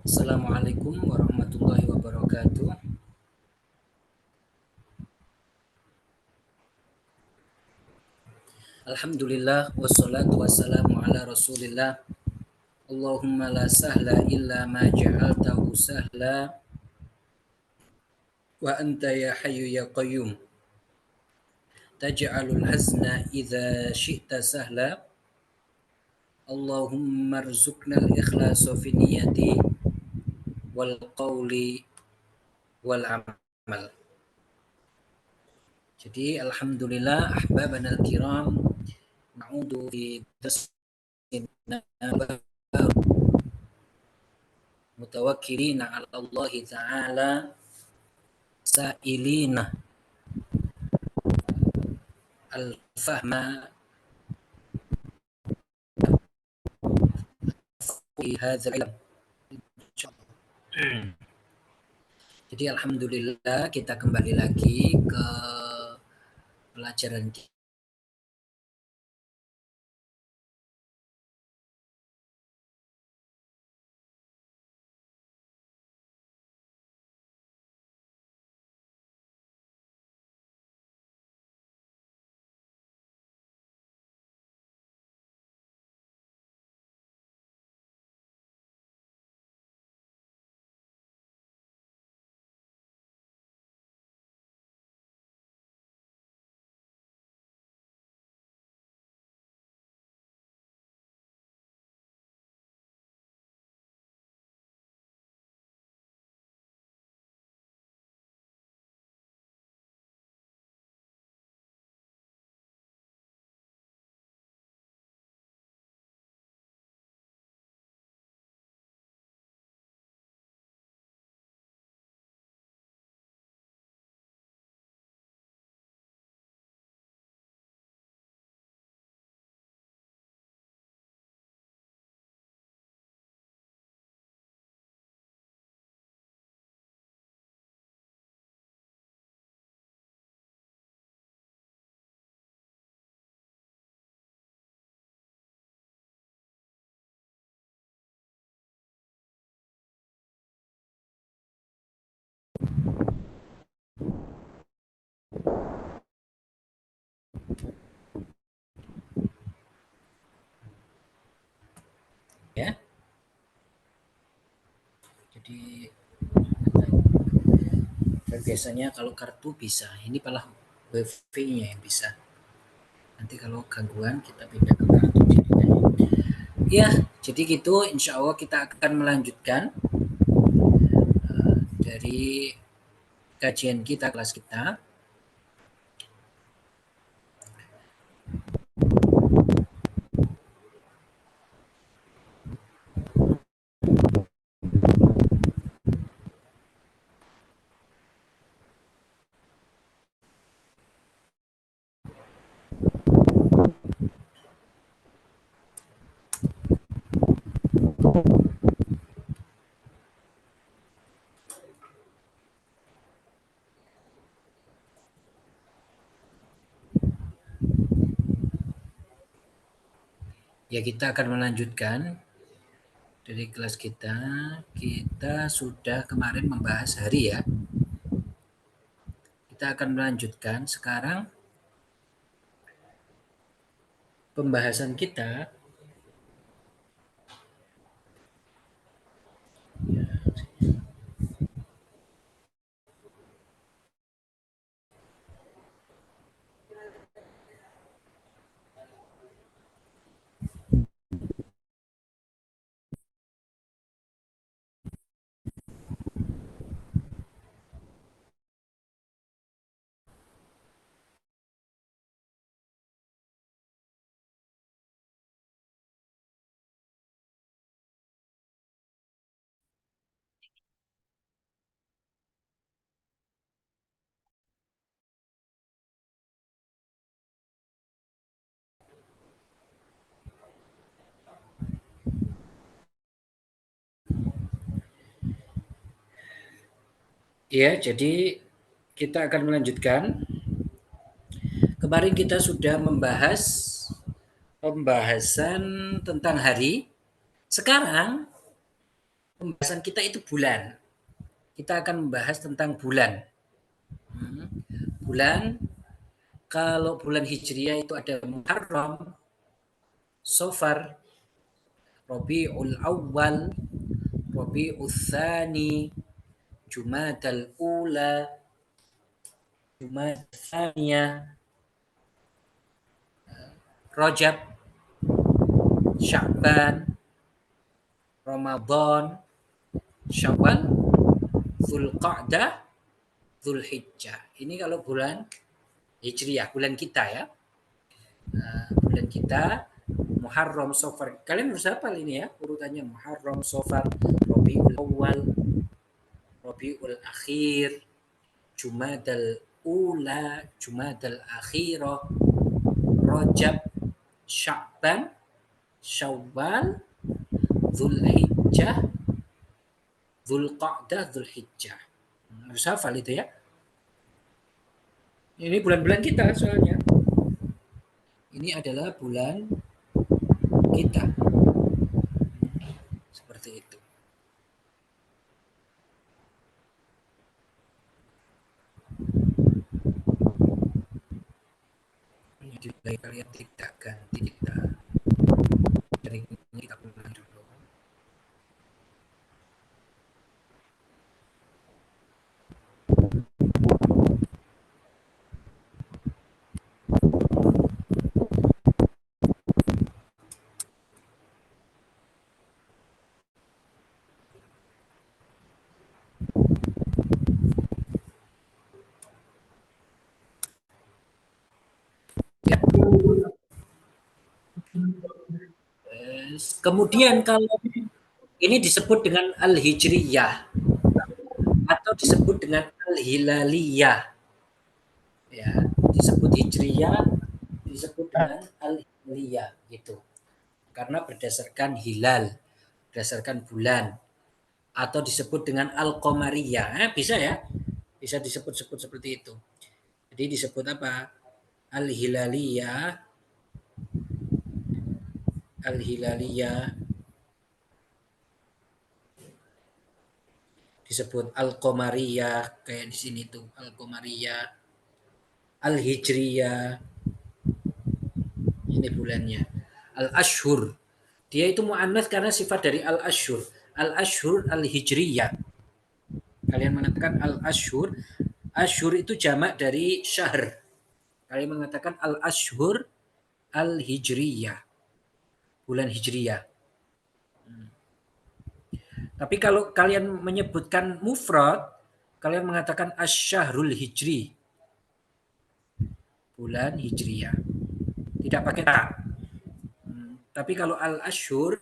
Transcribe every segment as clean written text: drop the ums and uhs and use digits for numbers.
Assalamualaikum warahmatullahi wabarakatuh. Alhamdulillah wassalatu wassalamu ala Rasulillah. Allahumma la sahla illa ma ja'altahu sahla wa anta ya hayyu ya qayyum. Taj'alul hazna idza syi'ta sahla. Allahumma rzuqna al-ikhlasa fi niyyati wal qawli wal amal. Jadi alhamdulillah ahbabana al-kiram, na'udu fi darsina mutawakkilina 'ala Allah ta'ala sa'ilina al-fahma fi hadzal ilm. Jadi alhamdulillah kita kembali lagi ke pelajaran Ya. Jadi dan biasanya kalau kartu bisa, ini malah wifi-nya yang bisa. Nanti kalau gangguan kita pindah ke kartu jadinya. Ya, jadi gitu. Insya Allah kita akan melanjutkan dari kajian kita, kelas kita. Ya, kita akan melanjutkan dari kelas kita. Kita sudah kemarin membahas hari ya. Kita akan melanjutkan sekarang pembahasan kita. Ya, jadi kita akan melanjutkan. Kemarin kita sudah membahas pembahasan tentang hari. Sekarang pembahasan kita itu bulan. Kita akan membahas tentang bulan. Bulan, kalau bulan Hijriah itu ada Muharram, Safar, Rabiul Awal, Rabiul Tsani, Jumadal Ula, Jumadal Tsaniyah, Rajab, Sya'ban, Ramadan, Syawal, Zulqa'dah, Zulhijjah. Ini kalau bulan Hijriah, bulan kita ya. Bulan kita Muharram, Safar. Kalian harus hafal ini ya urutannya: Muharram, Safar, Rabiul Awal, Rabiul Akhir, Jumadal Ula, Jumadal Akhirah, Rajab, Sya'ban, Syawal, Zulhijjah, Zulqa'dah, Zulhijjah. Harus hafal itu ya. Ini bulan-bulan kita soalnya. Ini adalah bulan kita. Seperti itu. Jadi kalian tidak ganti, kita dari kita ulang dulu. Ya. Kemudian kalau ini disebut dengan Al-Hijriyah atau disebut dengan Al-Hilaliyah. Ya, disebut Hijriyah, disebut dengan Al-Hilaliyah gitu. Karena berdasarkan hilal, berdasarkan bulan, atau disebut dengan Al-Qamariyah. Bisa ya? Bisa disebut-sebut seperti itu. Jadi disebut apa? Al-Hilaliyah, Al-Hilaliyah, disebut Al-Qamariyah kayak di sini tuh, Al-Qamariyah, Al-Hijriyah. Ini bulannya. Al-Ashhur. Dia itu mu'annas karena sifat dari al-Ashhur. Al-Ashhur al-Hijriyah. Kalian mengatakan al-Ashhur. Ashhur itu jamak dari syahr. Kalian mengatakan al-Ashhur al-Hijriyah. Bulan Hijriyah. Tapi kalau kalian menyebutkan mufrad, kalian mengatakan asy-syahrul hijri. Bulan Hijriyah. Tidak pakai ta. Tapi kalau al-ashhur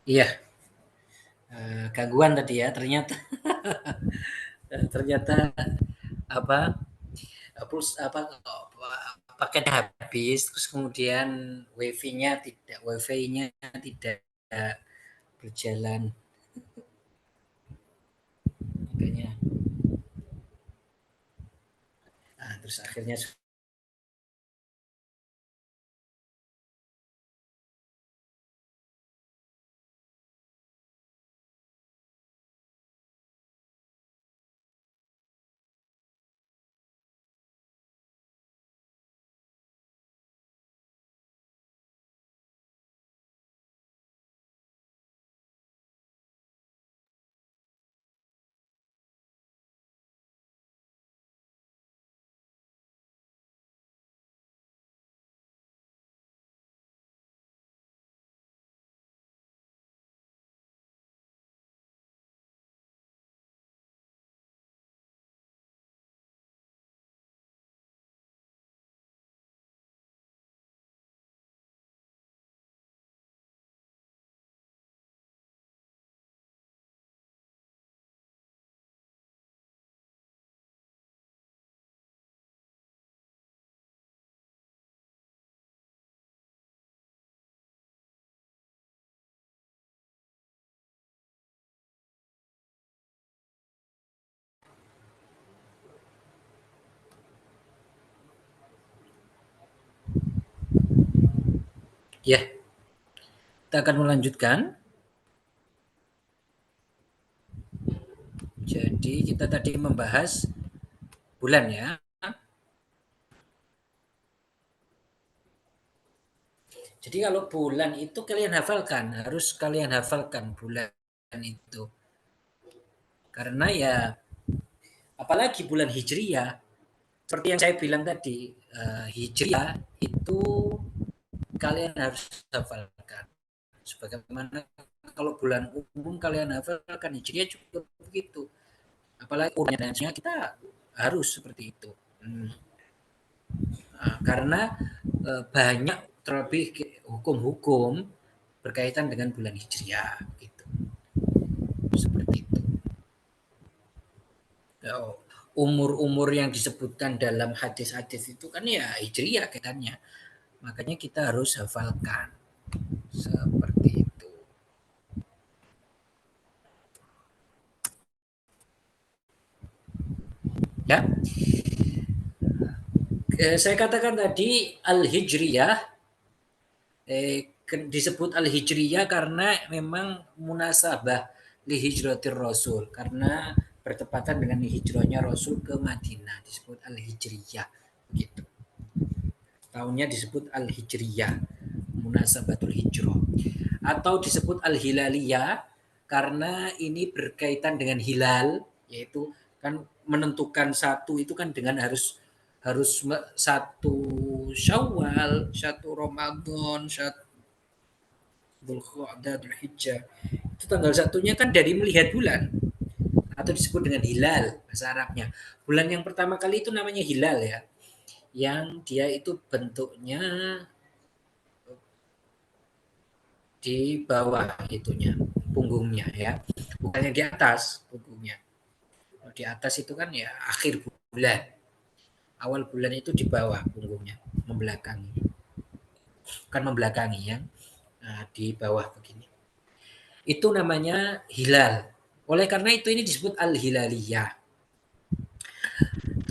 Iya, gangguan tadi ya ternyata. Ternyata apa, puls apa, paketnya habis, terus kemudian wifi-nya tidak berjalan, makanya terus akhirnya ya kita akan melanjutkan. Jadi kita tadi membahas bulan ya. Jadi kalau bulan itu kalian hafalkan, harus kalian hafalkan bulan itu. Karena ya apalagi bulan Hijriyah, seperti yang saya bilang tadi, Hijriyah itu kalian harus hafalkan. Sebagaimana kalau bulan umum kalian hafalkan, Hijriyah juga begitu. Apalagi urutnya kita harus seperti itu. Hmm. Karena banyak terlebih hukum-hukum berkaitan dengan bulan Hijriah gitu. Seperti itu. Oh, umur-umur yang disebutkan dalam hadis-hadis itu kan ya Hijriah kaitannya. Makanya kita harus hafalkan. Seperti itu. Ya, saya katakan tadi Al-Hijriyah disebut Al-Hijriyah karena memang munasabah li hijratir Rasul, karena bertepatan dengan hijrahnya Rasul ke Madinah, disebut Al-Hijriyah gitu. Tahunnya disebut Al-Hijriyah, munasabatul hijrah. Atau disebut Al-Hilaliyah karena ini berkaitan dengan hilal, yaitu kan menentukan satu itu kan dengan harus harus satu Syawal, satu Ramadan, satu Dzulqa'dah, Dzulhijjah. Itu tanggal satunya kan dari melihat bulan atau disebut dengan hilal bahasa Arabnya. Bulan yang pertama kali itu namanya hilal ya, yang dia itu bentuknya di bawah itunya, punggungnya ya, bukannya di atas punggungnya. Kalau di atas itu kan ya akhir bulan, awal bulan itu di bawah punggungnya, membelakangi, bukan membelakangi ya, di bawah begini. Itu namanya hilal. Oleh karena itu ini disebut al-hilaliyah.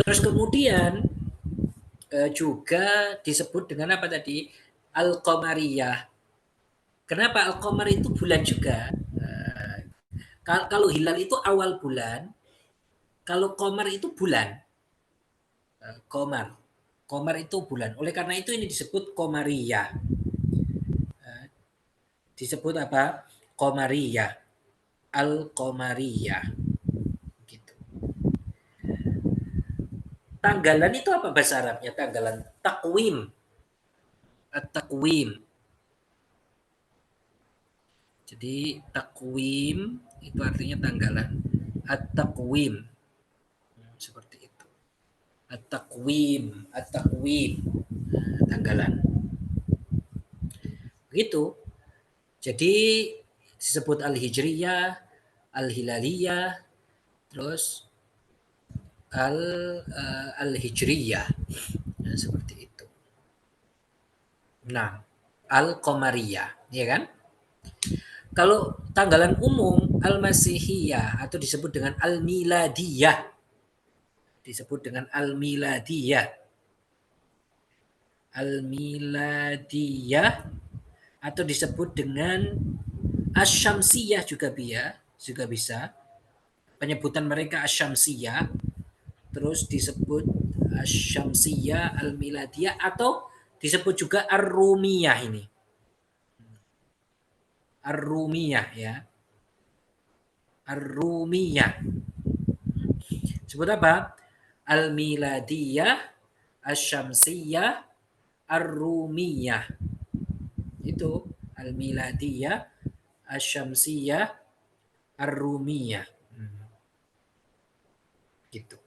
Terus kemudian juga disebut dengan apa tadi? Al-qamariyah. Kenapa al-qamar itu bulan juga? Kalau hilal itu awal bulan, kalau qamar itu bulan. Qamar. Qamar itu bulan. Oleh karena itu ini disebut qamariyah. Disebut apa? Qamariyah. Al-qamariyah. Gitu. Tanggalan itu apa bahasa Arabnya? Tanggalan takwim. At-takwim. Jadi takwim itu artinya tanggalan. At-takwim. Seperti itu. At-takwim. At-takwim. Tanggalan. Begitu. Jadi disebut al-hijriyah, al-hilaliyah, terus al-hijriyah. Nah, seperti itu. Nah, al-qamariyah, ya kan? Kalau tanggalan umum al-masihiyah atau disebut dengan al-miladiyah. Disebut dengan al-miladiyah. Al-miladiyah atau disebut dengan asyamsiyah juga bisa. Penyebutan mereka asyamsiyah, terus disebut asyamsiyah, al-miladiyah, atau disebut juga ar-rumiyah ini. Ar-rumiyah ya. Ar-rumiyah. Sebut apa? Al-miladiyah, asyamsiyah, ar-rumiyah. Itu al-miladiyah, asyamsiyah, ar-rumiyah. Gitu.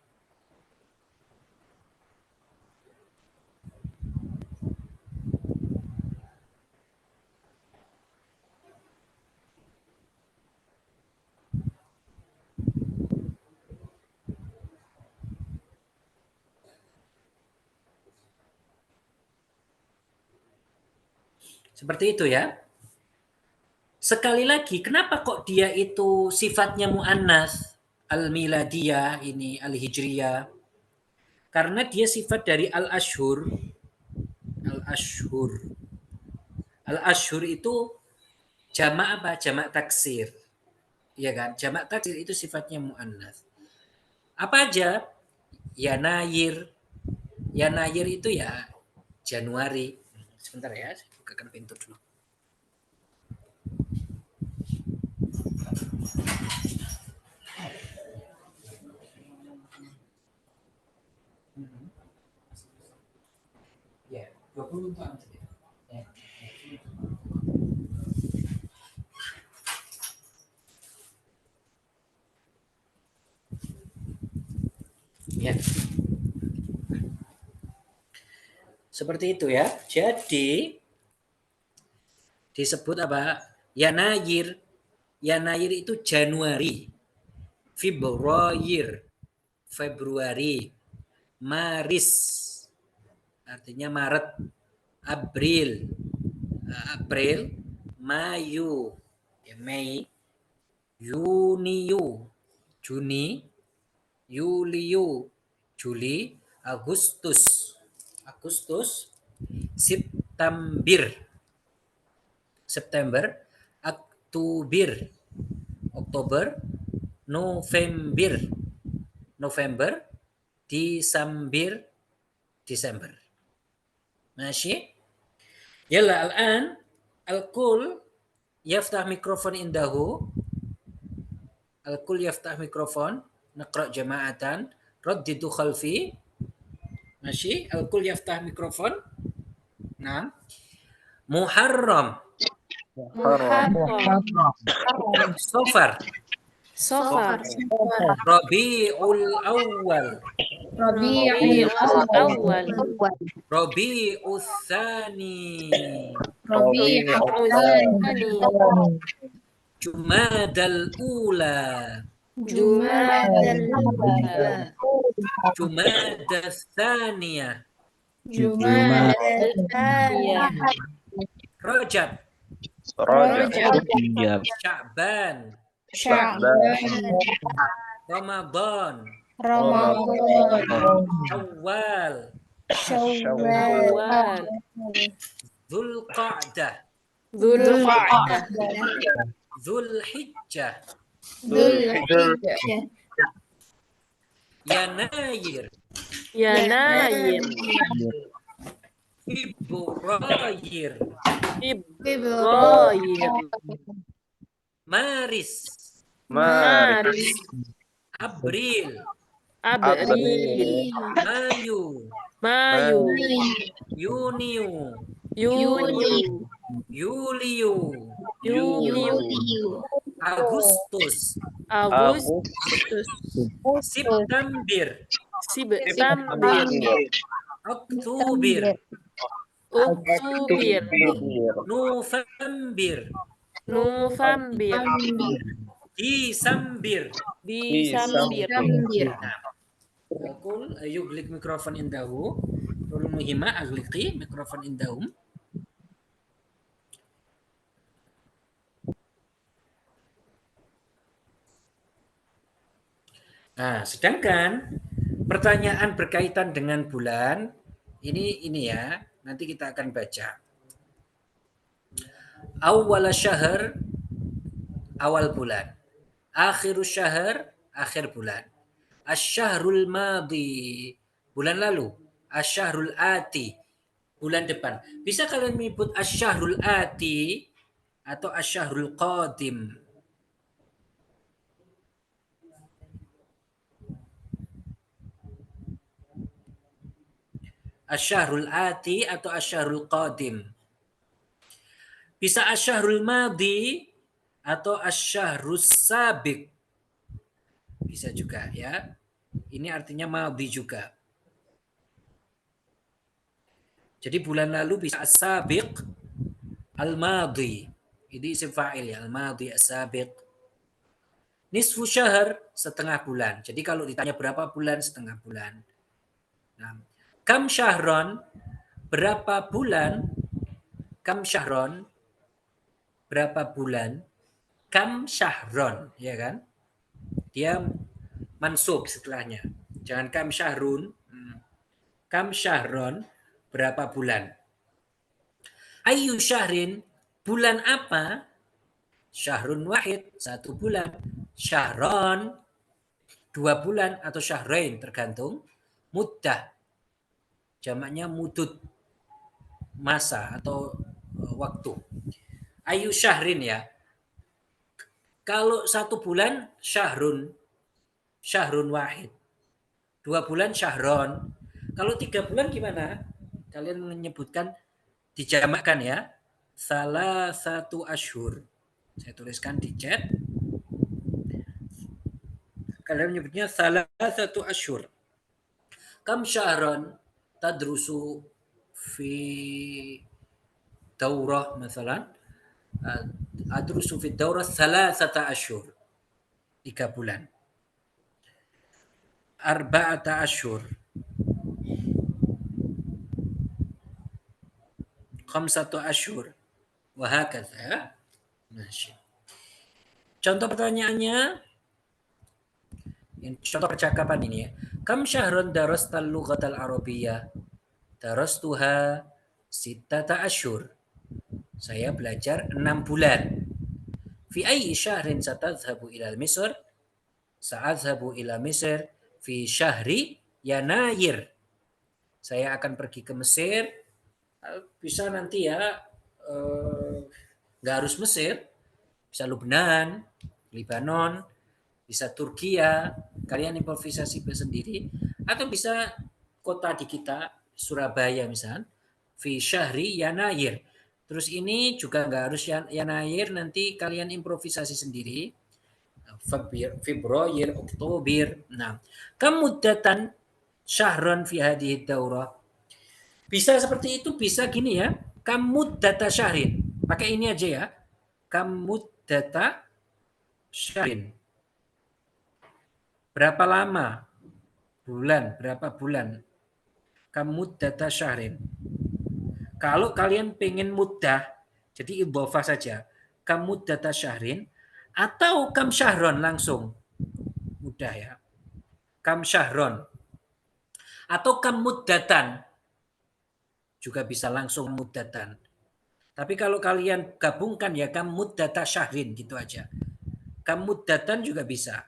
Seperti itu ya. Sekali lagi, kenapa kok dia itu sifatnya mu'annas? Al-miladiyah ini, al-hijriyah. Karena dia sifat dari al-ashhur. Al-ashhur. Al-ashhur itu jamak apa? Jamak taksir. Ya kan? Jamak taksir itu sifatnya mu'annas. Apa aja? Yanayir. Yanayir itu ya Januari. Sebentar ya, saya bukakan pintu dulu. Ya, 20 tahun saja. Ya. Seperti itu ya. Jadi disebut apa? Yanayir. Yanayir itu Januari. Februari. Maris. Artinya Maret. April. Mayu. Ya, Mei. Juni. Yuliu. Juli. Agustus. September, Oktober, November, Desember. ماشي؟ يلا الآن الكل يفتح ميكروفون عنده. الكل يفتح ميكروفون. نقرأ جماعة. رددوا خلفي. ماشي؟ الكل يفتح ميكروفون. نعم. محرم. صفر. ربيع الأول. ربيع الثاني. جمادى الأولى. جمادى الثانية. رجب. شعبان. رمضان. شوال. ذو القعدة. ذو الحجة. يناير. فبراير. مارس. أبريل. مايو. يونيو. يوليو. أغسطس. سبتمبر. أكتوبر. نوفمبر. Nusambir. Disambir. Disambir. Nah, Qul yuglik mikrofon indahu. Qul muhima agliki mikrofon indahum. Nah, sedangkan pertanyaan berkaitan dengan bulan ini ya, nanti kita akan baca. Awal syahr, awal bulan. Akhirus syahr, akhir bulan. Asyahrul madi, bulan lalu. Asyahrul ati, bulan depan. Bisa kalian menyebut asyahrul ati atau asyahrul qadim? Asyahrul ati atau asyahrul qadim. Bisa asyahrul madi atau asyahrus sabiq. Bisa juga ya. Ini artinya madi juga. Jadi bulan lalu bisa as-sabiq, al-madi. Ini isim fa'il ya, al-madi, as-sabiq. Nisfu syahr, setengah bulan. Jadi kalau ditanya berapa bulan, setengah bulan. Nah, kam syahron, berapa bulan? Kam syahron, berapa bulan? Kam syahron, ya kan? Dia mansub setelahnya. Jangan kam syahrun. Kam syahron, berapa bulan? Ayu syahrin, bulan apa? Syahrun wahid, satu bulan. Syahron, dua bulan atau syahrain, tergantung. Muddah, jamaknya mudud, masa atau waktu. Ayu syahrin ya. Kalau satu bulan syahrun, syahrun wahid. Dua bulan syahron. Kalau 3 bulan gimana? Kalian menyebutkan, dijamakkan ya. Salah satu asyhur. Saya tuliskan di chat. Kalian menyebutnya salah satu asyhur. Kam syahron tadrusu fi daurah misalnya. Adrusu fi daurah salasata asyhur. 3 bulan. Arba'ata asyhur. Khamsatu asyhur. Wahakadha. Contoh pertanyaannya, contoh percakapan ini ya. Kam syahron darastal lughatal arabiyyah? Darastuha sittata asyhur. Saya belajar 6 bulan. Fi ayyi syahrin satadhhabu ila Misr? Sa'adhhabu ila Misr fi syahri Yanayir. Saya akan pergi ke Mesir. Bisa nanti ya, nggak harus Mesir, bisa Lubnan, Libanon, bisa Turkiya, kalian improvisasi sendiri, atau bisa kota di kita, Surabaya misalnya, fi syahri Yanayir. Terus ini juga nggak harus Yanayir, nanti kalian improvisasi sendiri. Februari, Oktober. Nah, kemuddatan syahron fi hadhihi daurah. Bisa seperti itu, bisa gini ya. Kamuddata syahrin. Pakai ini aja ya. Kamuddata syahrin. Berapa lama? Bulan, berapa bulan? Kamuddata syahrin. Kalau kalian pengen mudah, jadi idhofah saja. Kamuddata syahrin atau kam syahron langsung. Mudah ya. Kam syahron. Atau kam muddatan. Juga bisa langsung muddatan. Tapi kalau kalian gabungkan ya kam muddata syahrin gitu aja. Kam muddatan juga bisa.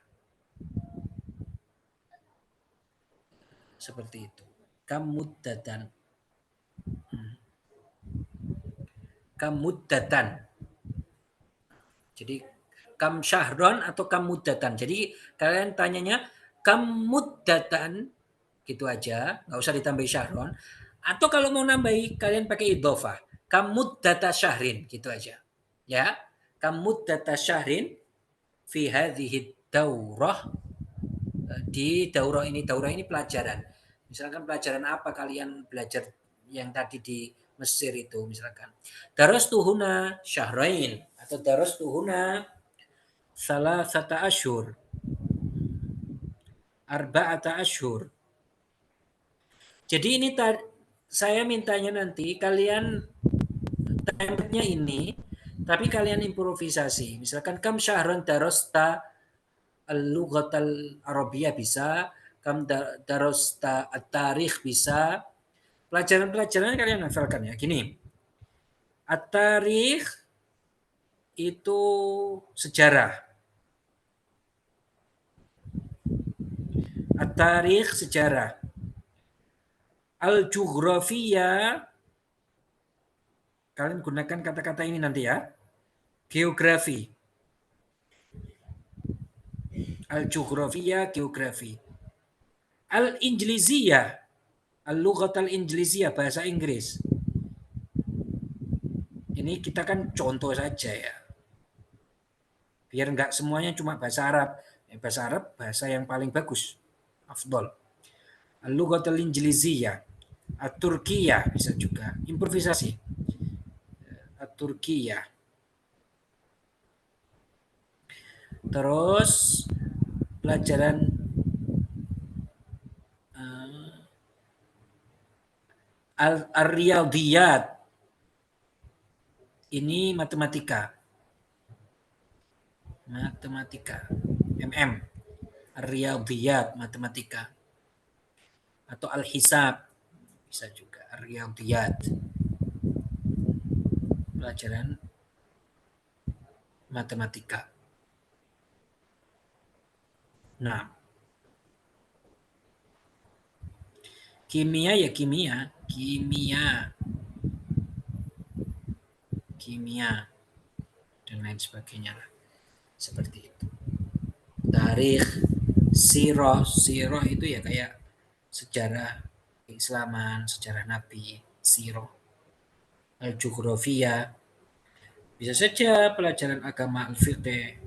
Seperti itu. Kam muddatan. Kam muddatan. Jadi kam syahron atau kam muddatan. Jadi kalian tanyanya kam muddatan gitu aja, nggak usah ditambahi syahron. Atau kalau mau nambahi kalian pakai idhofah. Kam muddata syahrin gitu aja. Ya. Kam muddata syahrin fi hadhihi daurah. Di daurah ini pelajaran. Misalkan pelajaran apa kalian belajar yang tadi di Mesir itu misalkan. Darastuhuna syahrain atau darastuhuna salasata asyhur, arba'ata asyhur. Jadi ini saya mintanya nanti kalian template-nya ini, tapi kalian improvisasi. Misalkan kam syahran darasta al-lughat al-arabiyah bisa, kam darasta at-tarikh bisa. Pelajaran-pelajaran kalian hafalkan ya. Gini, at-tarikh itu sejarah. At-tarikh sejarah. Al-jughrafiyah, kalian gunakan kata-kata ini nanti ya. Geografi. Al-jughrafiyah, geografi. Al-injliziyah, al-lughat al-injliziyah, bahasa Inggris. Ini kita kan contoh saja ya. Biar nggak semuanya cuma bahasa Arab. Bahasa Arab bahasa yang paling bagus. Afdol. Al-lughat al-injliziyah. At-Turkiyah bisa juga. Improvisasi. At-Turkiyah. Terus pelajaran Al-Riyadiyat. Ini matematika. Matematika. MM. Al-Riyadiyat, matematika. Atau Al-Hisab. Bisa juga. Al-Riyadiyat. Pelajaran matematika. Nah, kimia ya kimia, dan lain sebagainya lah. Seperti itu. Tarikh, sirah itu ya kayak sejarah keislaman, sejarah Nabi, sirah. Al-jughrafiyah, bisa saja pelajaran agama al-fiqh.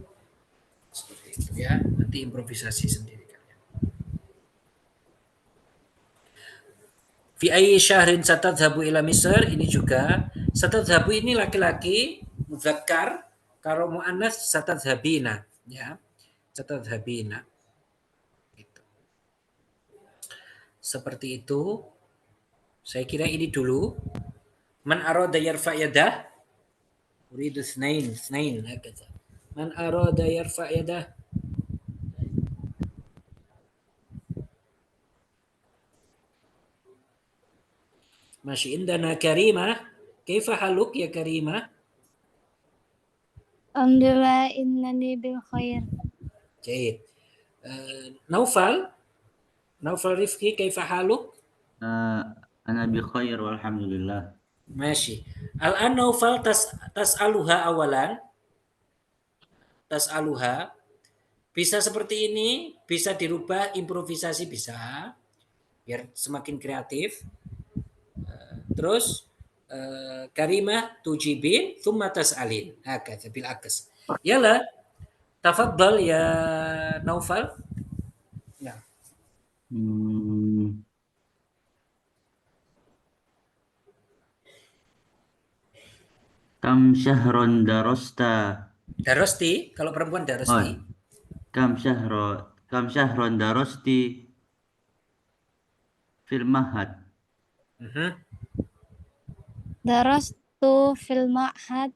Seperti itu ya, nanti improvisasi sendiri kalian. Fi ayyi syahrin satadhabu ila Misr, ini juga satadhabu ini laki-laki muzakkar, kalau muannas satadhabina ya. Satadhabina. Gitu. Seperti itu. Saya kira ini dulu. Man arada yarfa yadah. Uridu snain hakaza. Man arada yarfa yadah. Masih indana Karimah. Kaifa haluk ya Karimah? Alhamdulillah innani bil khair. Jahit. Naufal Rifki kaifa haluk? Ana bi khair walhamdulillah. Masih. Al-an Naufal tas'aluha awalan. Tas'aluha. Bisa seperti ini, bisa dirubah, improvisasi bisa. Biar semakin kreatif. Terus Karimah tujibin thumma tas'alin. Hakadha bil akas. Yala, tafaddal ya Naufal. Ya. Kam syahron darosta. Darosti, kalau perempuan darosti. Kam syahron darosti fil mahad. Darastu fil ma'had.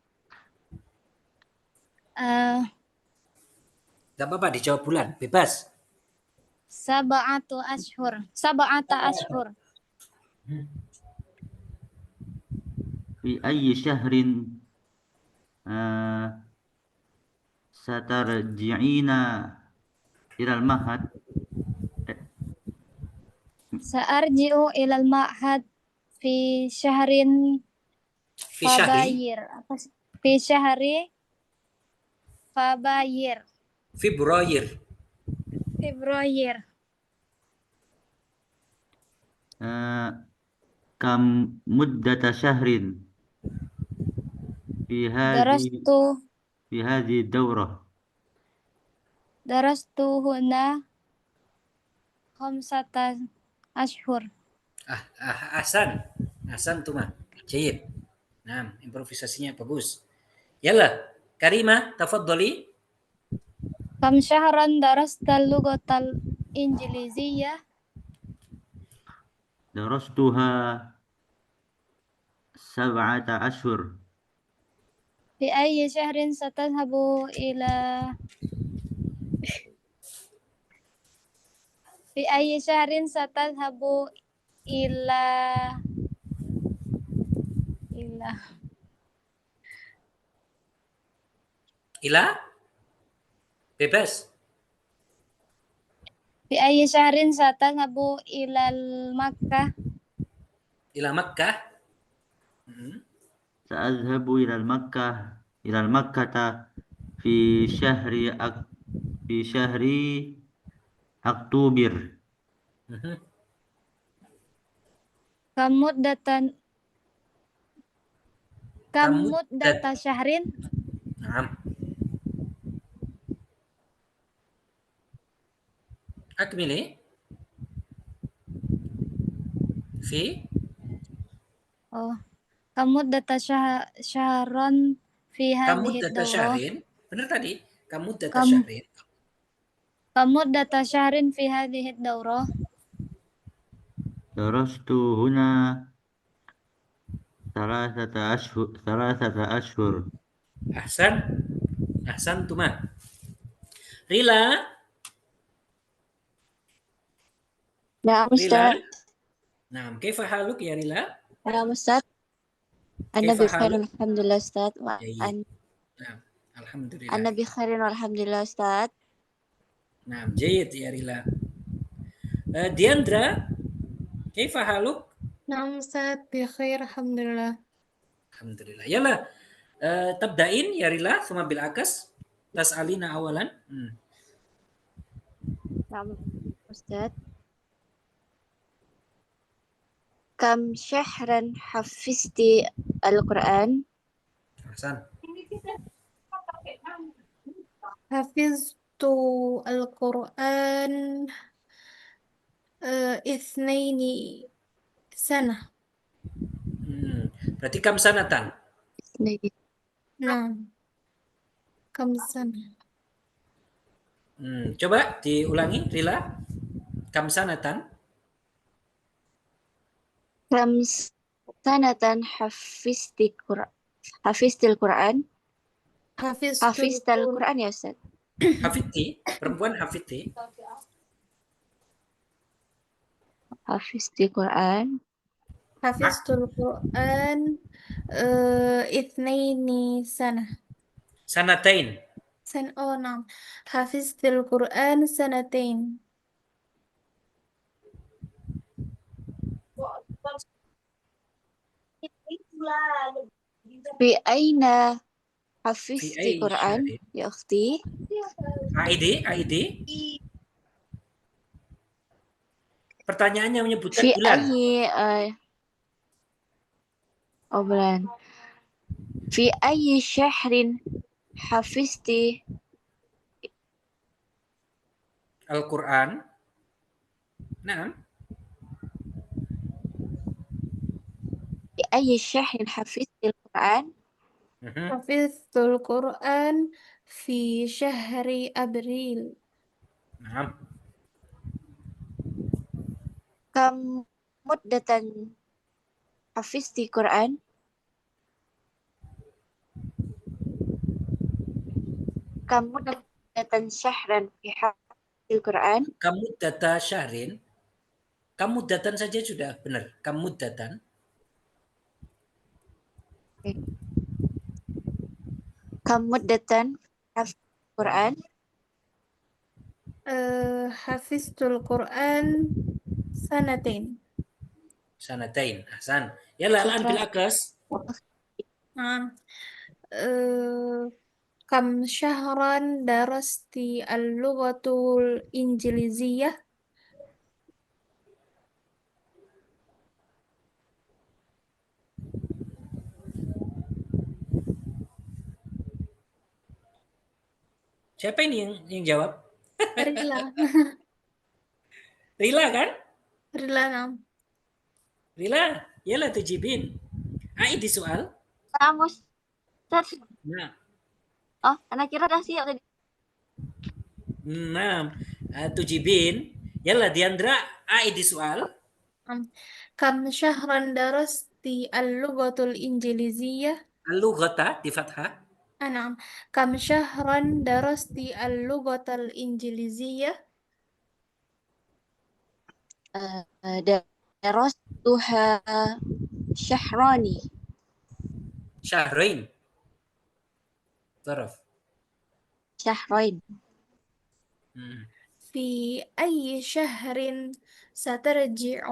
Gak apa-apa dijawab bulan, bebas. Sab'ata ashur. Fi ayyi syahrin satarji'ina ilal mahad. Sa'arji'u ilal ma'had fi syahrin Fi syahri. Fi syahri Fabayir. Februari. Kam muddata syahrin fi hadhi daurah. Darastu huna khamsata ashhur. Ahsan tuh mah. Jayid. Nah, improvisasinya bagus. Yalah, Karimah, tafadhali. كم شهرا درست اللغة الإنجليزية؟ درستها 7 أشهر. في أي شهر ستذهب إلى في أي شهر ستذهب إلى إلى Ila? Bebas. في أي شهر ستذهب إلى مكة؟ Ila Makkah. Hmm. سأذهب إلى المكة في شهر أكتوبر. Mhm. كم مدة Kamuddat. شهر؟ Naam. Akmili. Fi. Oh, كم مدة شهرا في هذه Kamuddata الدورة؟ syahrin. Benar tadi. Kamuddata كم syahrin. كم مدة شهر في هذه الدورة؟ درست هنا 3 أشهر. Ahsan. Ahsan tuma. Rila. نعم Rila. أستاذ. Naam. Kaifa haluk ya Rila? نعم أستاذ. أنا Kaifa بخير haluk? والحمد لله أستاذ. Jayyid. Naam. Alhamdulillah. أنا بخير والحمد لله أستاذ. Naam. Jayyid ya Rila. Diandra. Kaifa haluk? نعم أستاذ بخير الحمد لله. Alhamdulillah. Yalla. Tabda'in ya Rila. Suma bil akas. Tas'alina awalan. نعم أستاذ. كم شهرا حفظت القرآن؟ Ahsan. حفظت القرآن 2 سنة. Berarti kam sanatan. نعم كم سنة. Coba diulangi Rila. Kam sanatan. كم سنة حفظت القرآن؟ حفظت القرآن يا أستاذ. Hafidti. Perempuan hafidti. حفظت القرآن حفظت القرآن 2 سنة. Sanatain. نعم حفظت القرآن 2 سنين. في أين Fi حفظت ay القرآن syahrin. يا أختي؟ AID. Pertanyaannya menyebutkan في bulan. bulan. في أي شهر حفظت Al-Quran. Nah, في أي شهر حفظت القرآن؟ حفظت القرآن في شهر أبريل. nah. كم مدة حفظت القرآن؟ كم مدة شهرا في حفظ القرآن؟ Kamu data syahrin. Kamu datan saja sudah benar. Kamu datan. كم مدة حفظ القرآن؟ حفظت القرآن 2 سنين. Sanatain. Ahsan. Yalla al'an bil akas. نعم كم شهرا درست اللغة الإنجليزية؟ Siapa ini yang jawab? Rila. Rila kan? Rila نعم. Rila, yalla tujibin. Aidi soal. نعم أستاذ. Nah, Oh, anak kira dah siap tadi. Naam. Tujibin. Yalla Diandra, aidi soal. كم شهرا درست اللغة الإنجليزية؟ Al-lughata di fathah. نعم. كم شهرا درست اللغة الإنجليزية؟ درستها شهران. Syahrain. Zaraf. شهرين. في أي شهر سترجع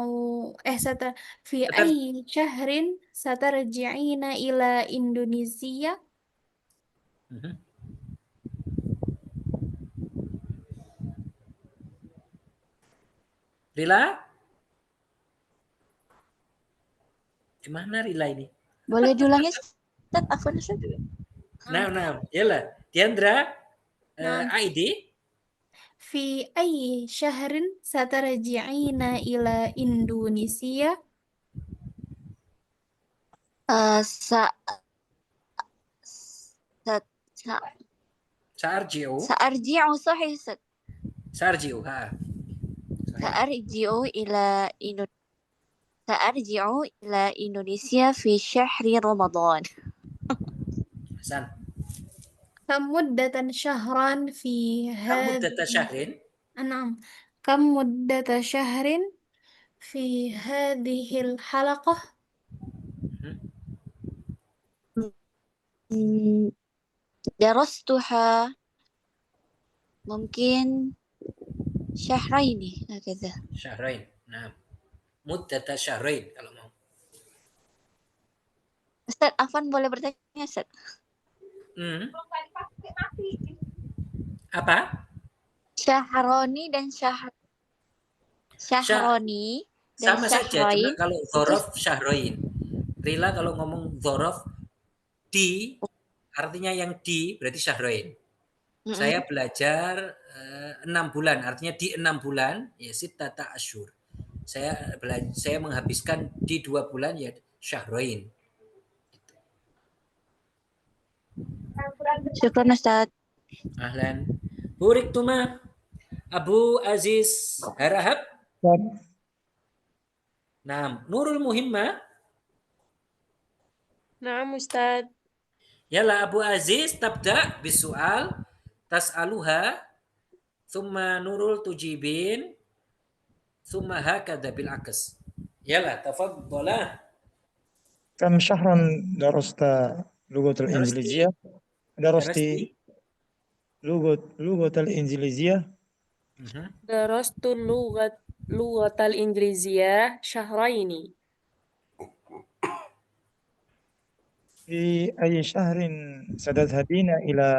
في أي شهر سترجعين إلى إندونيسيا؟ Rila? Gimana Rila ini? Boleh diulangi, Ustaz? Afwan, Ustaz. Nah. Yalla. Diandra, Naam. aidi. في أي شهر سترجعين إلى إندونيسيا؟ Sarjiu. سأرجع صحيح أستاذ. Sarjiu. سأرجع إلى إندونيسيا في شهر رمضان. Hasan. كم مدة شهرا في Muddat syahrin. نعم. كم مدة شهر في هذه الحلقة؟ درستها ممكن شهرين هكذا. Syahrain. Nah. Muddat syahrain kalau mau. Ustaz Afwan boleh bertanya, Ustaz? Apa? Syahroni dan Syahroni dan Sama saja, cuma Syahrain kalau dzorof syahrain. Rila kalau ngomong dzorof di, artinya yang di berarti syahrain. Saya belajar 6 bulan, artinya di 6 bulan ya sittata asyhur. Saya menghabiskan di 2 bulan ya syahrain. Syukran Ustaz. Ahlan. Burik Tuma. Abu Aziz Harahab. Nah, Nurul Muhimma. نعم أستاذ. Yalla Abu Aziz tabda bisual tas'aluha thumma Nurul tujibin thumma hakadha bil akas. Yalla tafadhala. كم شهرا درست لغة الإنجليزية؟ درست لغة الإنجليزية درست اللغة الإنجليزية شهرين. في أي شهر ستذهبين إلى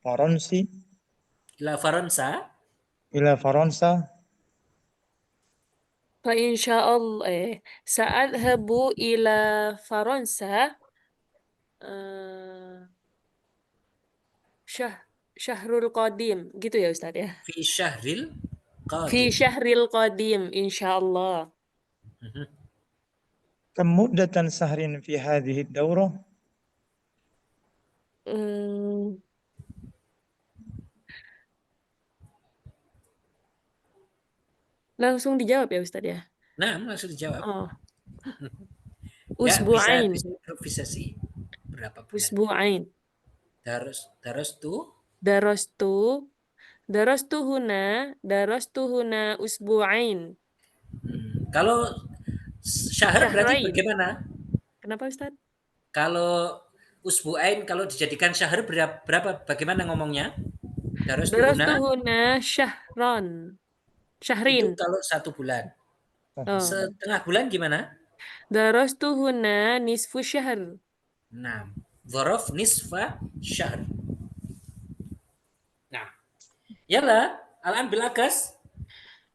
فرنسا؟ إلى فرنسا؟ فإن شاء الله سأذهب إلى فرنسا شهر القادم gitu ya Ustaz ya. Fi syahril qadim. في شهر القادم إن شاء الله. كم مدة شهر في هذه الدورة؟ Langsung dijawab ya Ustaz ya. Nah, langsung dijawab. Oh. Ya, Usbu'ain. bisa improvisasi. Berapa bulan? Usbu'ain. Darastu huna usbu'ain. Kalau syahr berarti bagaimana? Kenapa Ustaz? Kalau usbu'ain kalau dijadikan syahr berapa bagaimana ngomongnya? Darastu huna syahran. Syahrin. Itu kalau 1 bulan. Oh. Setengah bulan gimana? Darastu huna nisfu syahr. Nah, dzaraf nisfa syahr. Nah. Yalla, al-an bil akas.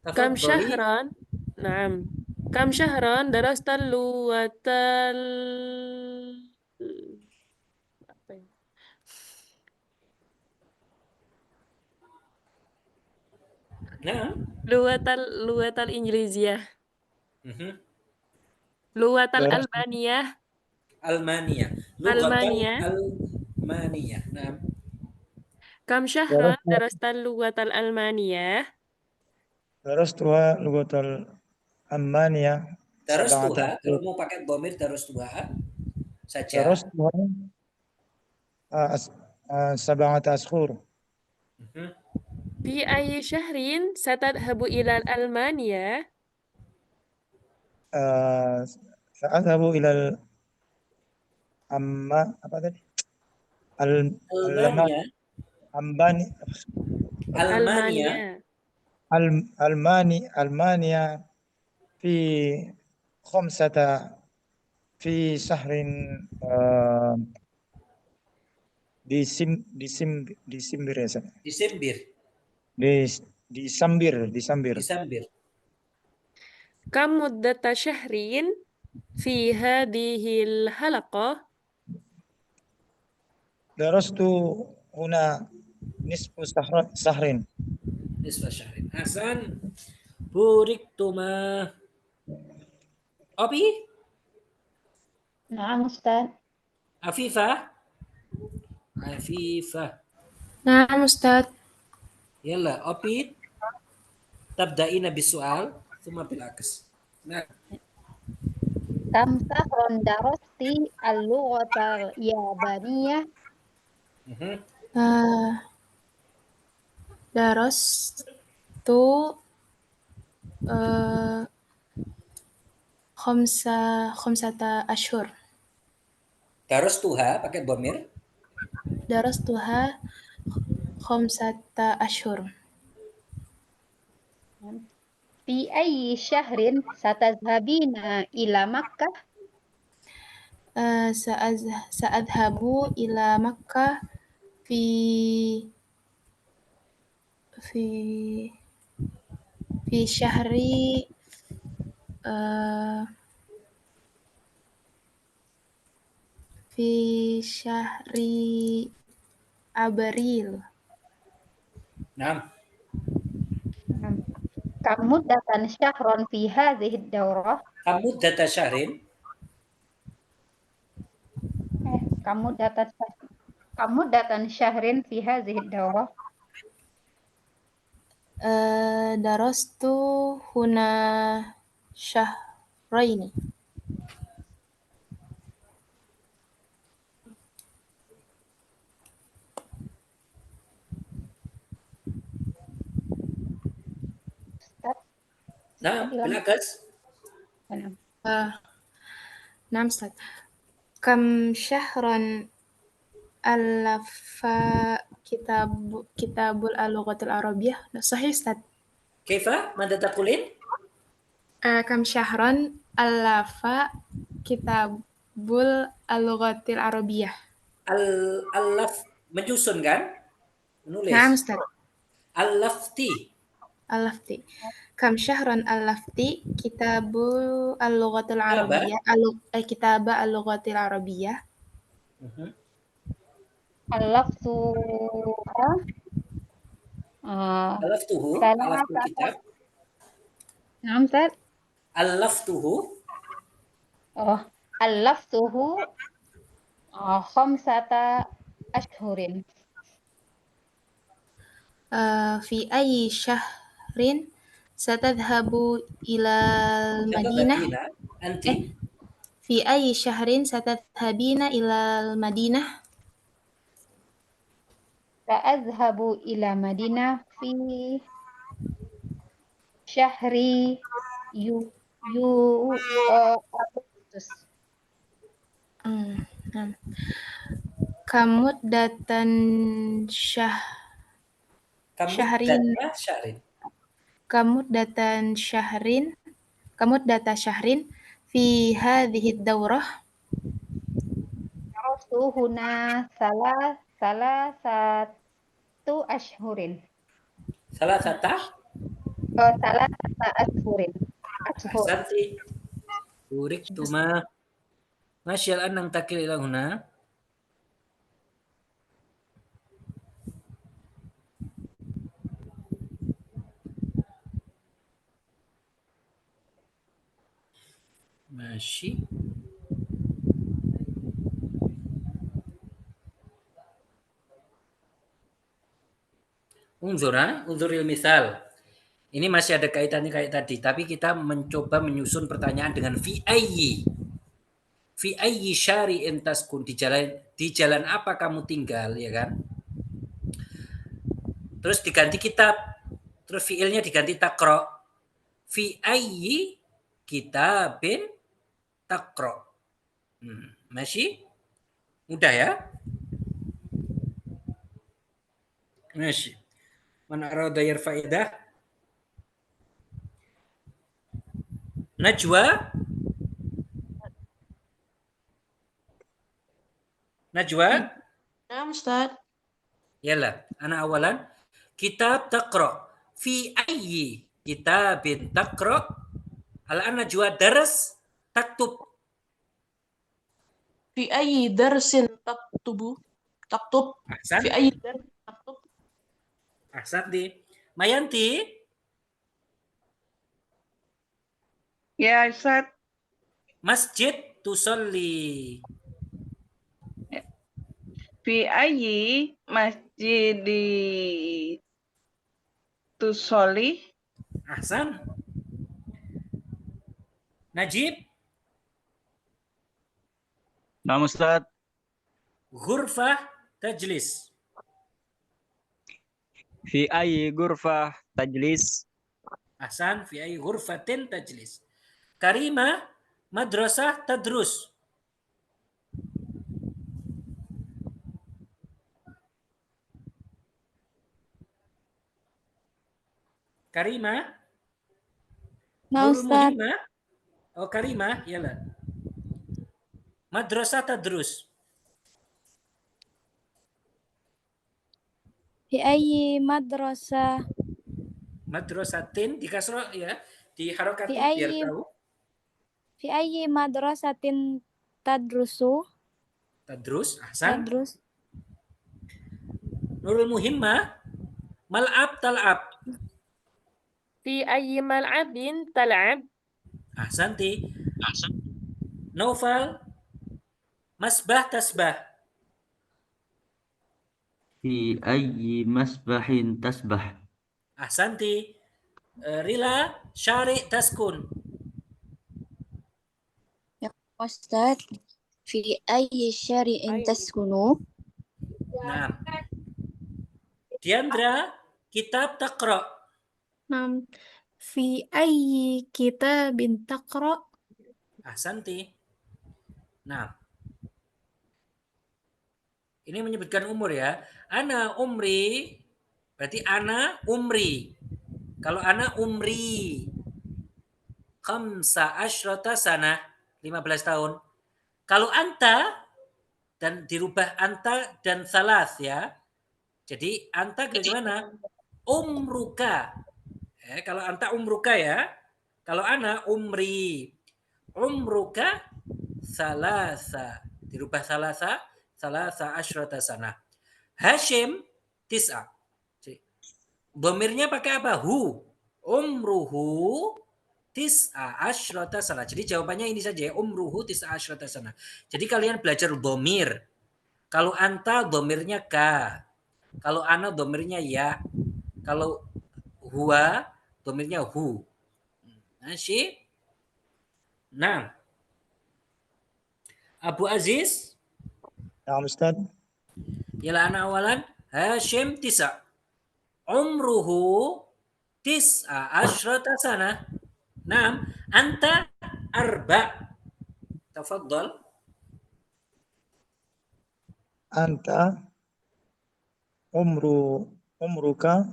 Kam syahran? Naam. Kam syahran darastal luwatal apa ya? Nah. Luwatal Injiliziyah. Luwatal Albaniyah. Almania. Lughatan Almania. Almania. Nah, كم شهرا درست اللغة الألمانية؟ درستها لغة الألمانية سبعة darustuha, أشهر. kalau mau pakai domir darustuha saja. درستها 7 أشهر. في أي شهر ستذهب إلى ألمانيا؟ سأذهب إلى apa tadi? Almania. ألمانيا. ألمانيا في 5 في شهر ديسمبر يا سنة. ديسمبر. كم مدة شهر في هذه الحلقة؟ درست هنا نصف شهر. نصف شهر. Hasan. Buriktuma. Opi? نعم أستاذ. Afifah? نعم أستاذ. يلا أوبي تبدأين بالسؤال ثم بالعكس. نعم. كم شهرا درست اللغة اليابانية؟ درست 5 أشهر. Darustuha pakai domir. درستها 5 أشهر. في أي شهر ستذهبين إلى مكة؟ سأذهب إلى مكة في شهر أبريل. نعم. كم مدة شهر في هذه الدورة؟ كم مدة شهر؟ كم مدة شهر في هذه الدورة؟ درست هنا شهرين. نعم بالعكس. نعم أستاذ. كم شهرا ألف كتاب اللغة العربية؟ صحيح أستاذ. كيف؟ ماذا تقولين؟ كم شهرا ألف كتاب اللغة العربية؟ Al-laf menyusun kan? Menulis. نعم أستاذ. Al-lafti. كم شهرا ألفت كتاب اللغة العربية كتاب اللغة العربية؟ ألفتها Alaftuhu. Alaftu kitab. نعم أستاذ. Alaftuhu. ألفته 5 أشهر. في أي شهر ستذهب إلى المدينة؟ أنت؟ في أي شهر ستذهبين إلى المدينة؟ سأذهب إلى مدينة في شهر أغسطس. كم مدة شهر في هذه الدورة؟ درست هنا 3 أشهر. 3 أشهر. أحسنتي. بوركتما. ماشي الآن ننتقل إلى هنا. ماشي. Unzuril misal. Ini masih ada kaitannya kayak tadi, tapi kita mencoba menyusun pertanyaan dengan fi ayyi syari'in taskun, di jalan apa kamu tinggal, ya kan? Terus diganti kitab, terus fiilnya diganti takro. Fi ayyi kitabin takro. Masih mudah ya? Masih. Man arada yarfa'idah. Najwa. Nah, Ustaz. Yalah, ana awalan. Kitab taqra. Fi ayyi kitabin taqra. Al-an Najwa daras taktub. Fi ayyi darsin taktub. Ahsan. Fi ayyi darsin taktub. Ahsanti. Mayanti. Ya, Ustaz. Masjid tusolli. Fi ayyi masjidi tusolli. Ahsan. Najib. Nah, Ustaz. Ghurfah tajlis. Fi ayyi ghurfah tajlis. Ahsan. Fi ayyi ghurfatin tajlis. Karima madrasah tadrus. Karima. Nah, Ustaz. Oh, Karima, yalah. Madrasah tadrus. Fi ayyi madrasah. Madrasatin dikasroh ya, diharokati Fi biar ayyi tahu. Fi ayyi madrasatin tadrusu. Tadrus, ahsan. Tadrus. Nurul Muhimmah, mal'ab tal'ab. Fi ayyi mal'abin tal'ab. Ahsanti. Naufal, masbah tasbah. Fi ayyi masbahin tasbah. Ahsanti. Rila, syari' taskun. Ustaz, fi ayyi syari'in taskunu. Nah. Diandra, kitab taqra. Nam. Fi ayyi kitabin taqra. Ahsanti. Nah. Ini menyebutkan umur ya. Ana umri, berarti ana umri. Kalau ana umri, khamsa asyrata sana, 15 tahun. Kalau anta, dan dirubah anta dan salas ya. Jadi anta gimana? Umruka. Kalau anta umruka ya. Kalau ana umri. Umruka salasa. Dirubah salasa asyrata sana. Hashim tis'a. Domirnya pakai apa? Hu. Umruhu tis'a asyrata sana. Jadi jawabannya ini saja ya. Umruhu tis'a asyrata sana. Jadi kalian belajar domir. Kalau anta domirnya ka. Kalau ana domirnya ya. Kalau huwa domirnya hu. Masih? Nah. Abu Aziz. Naam Ustaz. Yala ana awalan. Hashim tis'a. Umruhu tis'a asyrata sana. Naam. Anta arba. Tafaddal. Anta umruka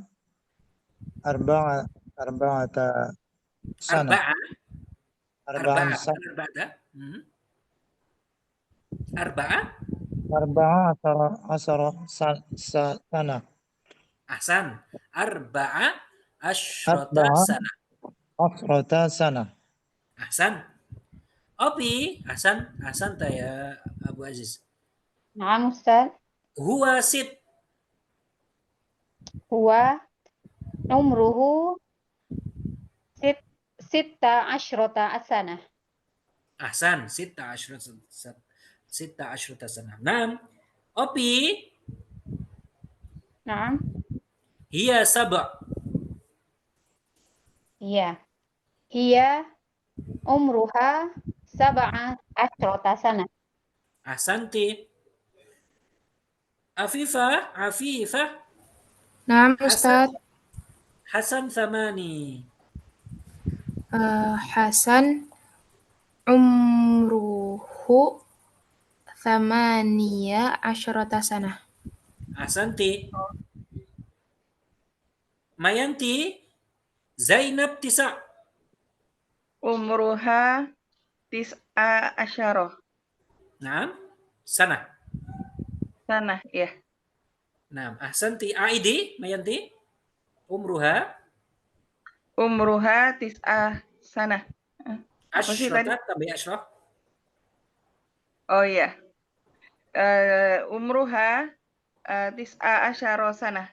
arba'ata sana. Arba'an sana. Arba'a asara sana. Ahsan. Arba'a asyrata sana. Asrata sana. Ahsan. Opi, Ahsan ya Abu Aziz. Naam Ustaz. Huwa sit. Huwa umruhu sitta asyrata asana. Ahsan, sitta asyrata sana. Naam. Opi. Naam. Hiya sab'. Iya. Hiya umruha 17 sana. Ahsanti. Afifah. Naam, Hasan. Ustaz. Hasan thamani. Hasan umruhu 18 sana. Ahsanti. Mayanti. Zainab tisa'. Umruha tis'a asyarah. Naam. Sana. Ya. Naam. Ahsanti. Aidi. Mayanti. Umruha. Umruha tis'a sana. Apa sih tadi? Ashrata tabi ashraf. Oh iya. Umruha tis'a asyarah sana.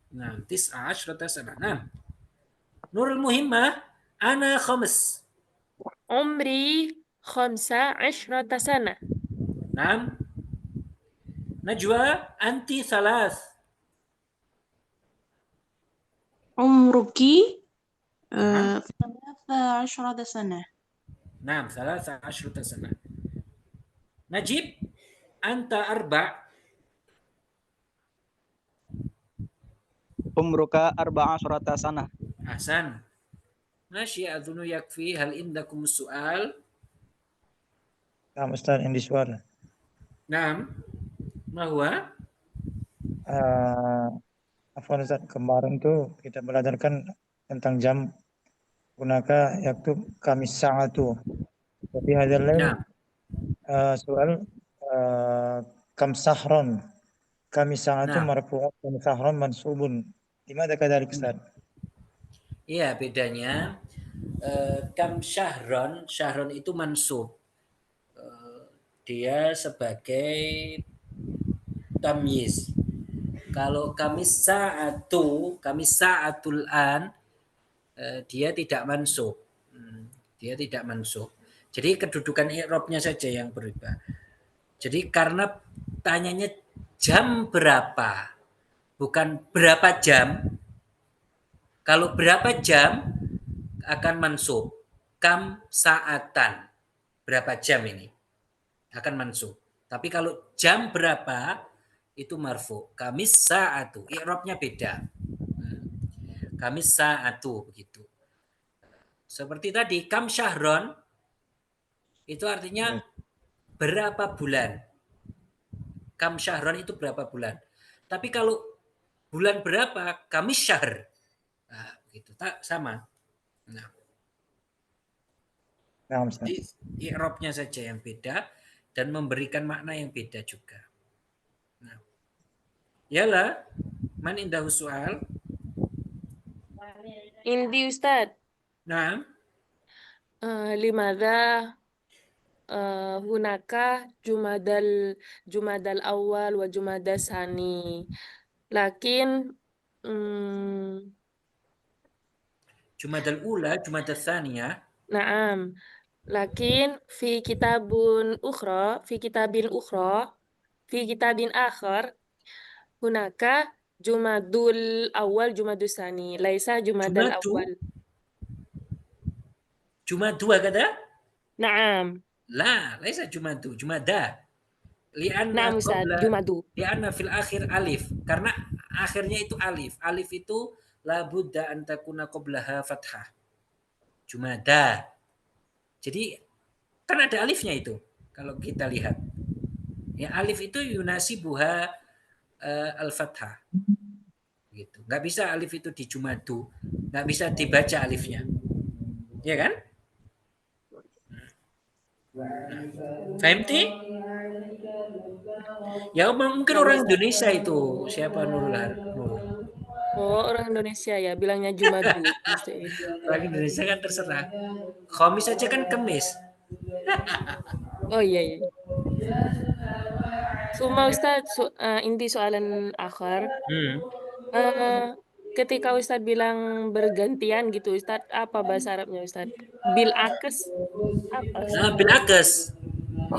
Naam. Tis'a ashrata sana. Naam. Nurul Muhimmah. Ana khamis. عمري 15 سنة. نعم. نجوى أنت 3. عمرك نعم. 13 سنة. نعم 13 سنة. نجيب أنت 4. عمرك 14 سنة. أحسن. ماشي أظن يكفي. هل عندكم السؤال؟ نعم أستاذ عندي سؤال. نعم. ما هو؟ Afwan Ustaz, kemarin tuh kita belajarkan tentang jam gunaka yaktub kami sa'atu. Tapi hadal lain soal kam sahron. Kami sa'atu marfu'un kami sahron mansubun. Dimana kadalik Ustaz? Iya, bedanya kam syahron, syahron itu mansub. Dia sebagai tamyiz. Kalau kami sa'atul an, dia tidak mansub. Dia tidak mansub. Jadi kedudukan i'rabnya saja yang berubah. Jadi karena tanyanya jam berapa, bukan berapa jam. Kalau berapa jam akan mansub. Kam sa'atan. Berapa jam ini? Akan mansub. Tapi kalau jam berapa itu marfu. Kamis sa'atu. I'rabnya beda. Kamis sa'atu begitu. Seperti tadi kam syahron itu artinya berapa bulan. Kam syahron itu berapa bulan. Tapi kalau bulan berapa kamis syahr. Nah, begitu. Tak sama. Nah. Jadi i'rabnya saja yang beda dan memberikan makna yang beda juga. Nah. Yala, man indahu soal? Indi Ustaz. Nah. Limadha hunaka jumadal awal wa jumadal sani. Lakin jumadal ula, jumadal thaniya. Naam. Lakin fi kitabin ukhra, fi kitabin akhar, hunaka jumadul awal, jumadul sani. Laisa jumadal awal. Jumadu kata? Naam. La, laisa jumadu, jumada. Li'anna Naam Ustaz, jumadu. Li'anna fil akhir alif. Karena akhirnya itu alif. Alif itu la budda an takuna qablaha fathah. Jumada. Jadi kan ada alifnya itu kalau kita lihat. Ya alif itu yunasibuha al-fathah. Gitu. Nggak bisa alif itu di jumadu. Nggak bisa dibaca alifnya. Ya kan? Fahimti? Ya mungkin orang Indonesia itu. Siapa Nurul? Oh, orang Indonesia ya, bilangnya Jumadu. Orang Indonesia kan terserah. Khamis aja kan kemis. Oh iya. Suma Ustaz, inti soalan akhir. Ketika Ustaz bilang bergantian gitu, Ustaz, apa bahasa Arabnya Ustaz? Bil akes? Apa? Nah, bil akes.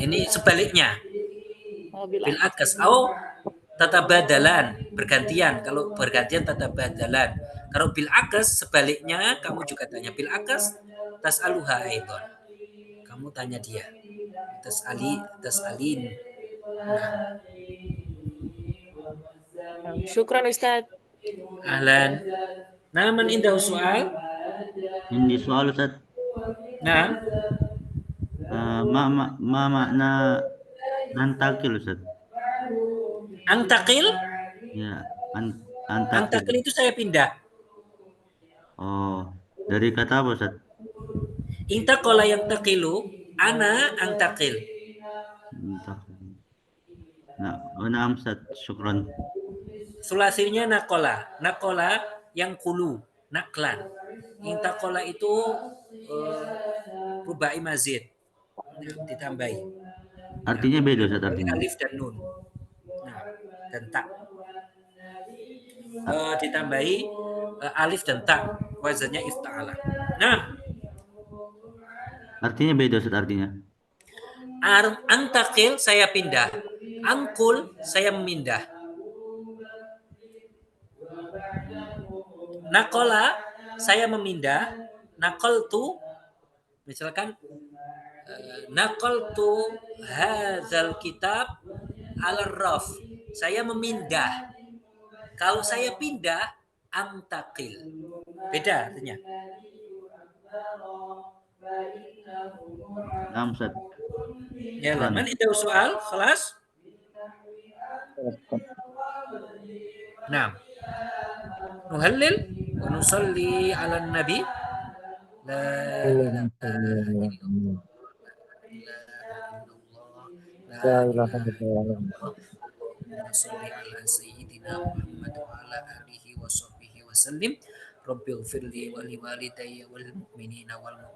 Ini sebaliknya. Oh, bil akes. Au tatabadalan, bergantian. Kalau bergantian tatabadalan. Kalau bil akas sebaliknya, kamu juga tanya bil akas tas'aluha aidon. Kamu tanya dia. Tas'alin. Syukran Ustaz. Ahlan. Nah, man indahu soal? Ini soal Ustaz. Nah. Ma makna antakil Ustaz? Antakil? Ya, antakil itu saya pindah. Oh, dari kata apa Ustaz? Intakola yang takilu, ana antakil. Nah, Ustaz, syukran. Sulasinya nakola. Nakola yang kulu, naklan. Intakola itu rubai mazid. Ditambahi. Artinya beda Ustaz artinya. Alif dan nun. Nah, dan tak. Ditambahi alif dan tak. Wazannya ifta'ala. Nah. Artinya beda Ustaz artinya. Antakil saya pindah. Angkul saya memindah. Nakola saya memindah. Nakoltu misalkan nakoltu hadzal kitab ala raf. Saya memindah. Kalau saya pindah antakil. Beda artinya. Nah, Ustaz. Ya, man itu soal, kelas? Nah. Nuhallil wa nusalli ala nabi. La ilaha illallah. Salli ala sayyidina Muhammad wa ala alihi wa sahbihi wa sallim. Rabbighfirli wa liwalidayya wal mu'minina wal